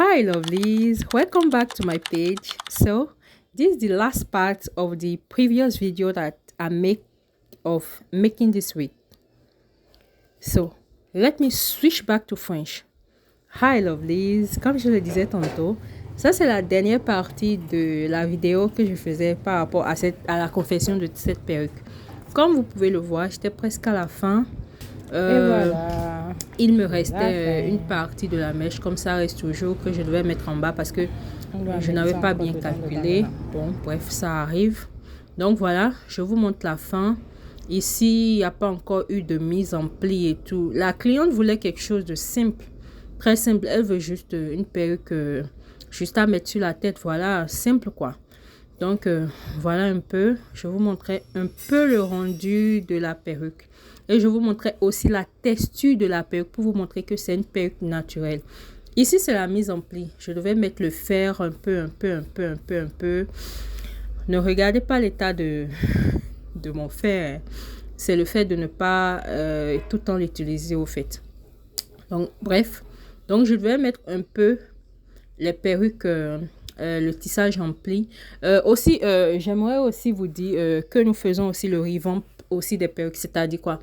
Hi lovelies, welcome back to my page. So this is the last part of the previous video that I make of making this wig. So let me switch back to French. Hi lovelies, comme je le disais tantôt, ça c'est la dernière partie de la vidéo que je faisais par rapport à la confection de cette perruque. Comme vous pouvez le voir, j'étais presque à la fin. Et voilà. Il me restait une partie de la mèche, comme ça reste toujours, que je devais mettre en bas parce que je n'avais pas bien calculé. Bon, bref, ça arrive. Donc voilà, je vous montre la fin. Ici, il n'y a pas encore eu de mise en pli et tout. La cliente voulait quelque chose de simple, très simple. Elle veut juste une perruque juste à mettre sur la tête. Voilà, simple quoi. Donc voilà un peu, je vous montrerai un peu le rendu de la perruque. Et je vous montrerai aussi la texture de la perruque pour vous montrer que c'est une perruque naturelle. Ici, c'est la mise en pli. Je devais mettre le fer un peu. Ne regardez pas l'état de mon fer. C'est le fait de ne pas tout le temps l'utiliser au fait. Donc, bref. Donc, je devais mettre un peu les perruques, le tissage en pli. Aussi, j'aimerais aussi vous dire que nous faisons aussi le revamp aussi des perruques, c'est-à-dire quoi?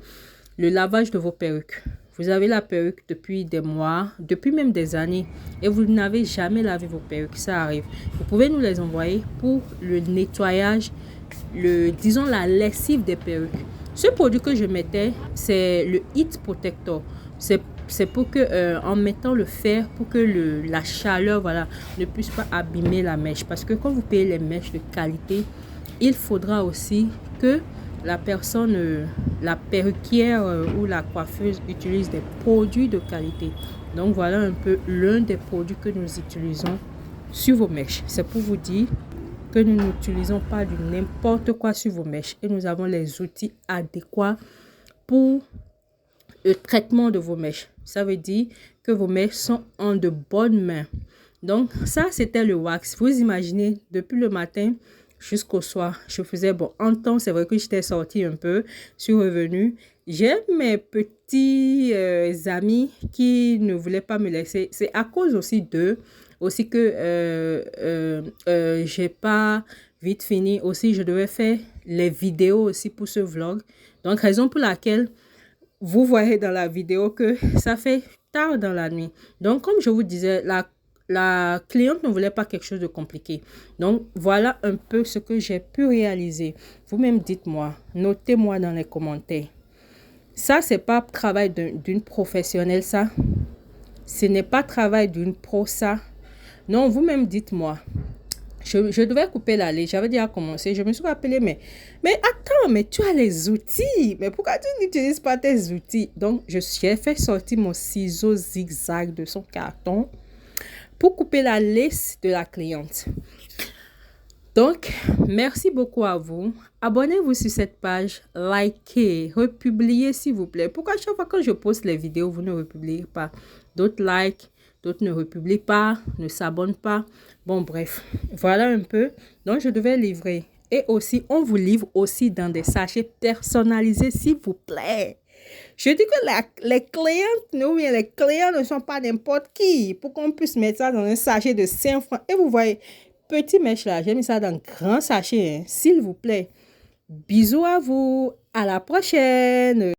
Le lavage de vos perruques. Vous avez la perruque depuis des mois, depuis même des années, et vous n'avez jamais lavé vos perruques, ça arrive. Vous pouvez nous les envoyer pour le nettoyage, disons la lessive des perruques. Ce produit que je mettais, c'est le Heat Protector. C'est pour que, en mettant le fer, pour que la chaleur, voilà, ne puisse pas abîmer la mèche. Parce que quand vous payez les mèches de qualité, il faudra aussi que la personne, la perruquière ou la coiffeuse utilise des produits de qualité. Donc voilà un peu l'un des produits que nous utilisons sur vos mèches. C'est pour vous dire que nous n'utilisons pas du n'importe quoi sur vos mèches. Et nous avons les outils adéquats pour le traitement de vos mèches. Ça veut dire que vos mèches sont en de bonnes mains. Donc ça, c'était le wax. Vous imaginez, depuis le matin jusqu'au soir, je faisais, bon, en temps, c'est vrai que j'étais sortie un peu, je suis revenue. J'ai mes petits amis qui ne voulaient pas me laisser. C'est à cause aussi d'eux, aussi que j'ai pas vite fini. Aussi, je devais faire les vidéos aussi pour ce vlog. Donc, raison pour laquelle vous voyez dans la vidéo que ça fait tard dans la nuit. Donc, comme je vous disais, la cliente ne voulait pas quelque chose de compliqué. Donc, voilà un peu ce que j'ai pu réaliser. Vous-même, dites-moi, notez-moi dans les commentaires. Ça, c'est pas travail d'une professionnelle, ça. Ce n'est pas travail d'une pro, ça. Non, vous-même, dites-moi. Je devais couper la lait, j'avais déjà commencé. Je me suis rappelé, mais attends, mais tu as les outils. Mais pourquoi tu n'utilises pas tes outils? Donc, j'ai fait sortir mon ciseau zigzag de son carton pour couper la lace de la cliente. Donc, merci beaucoup à vous. Abonnez-vous sur cette page, likez, republiez s'il vous plaît. Pourquoi chaque fois que je poste les vidéos, vous ne republiez pas? D'autres like, d'autres ne republient pas, ne s'abonnent pas. Bon, bref, voilà un peu. Donc, je devais livrer. Et aussi, on vous livre aussi dans des sachets personnalisés, s'il vous plaît. Je dis que les clientes, ou bien les clients ne sont pas n'importe qui pour qu'on puisse mettre ça dans un sachet de 5 francs. Et vous voyez, petit mèche là, j'ai mis ça dans un grand sachet, hein, s'il vous plaît. Bisous à vous, à la prochaine.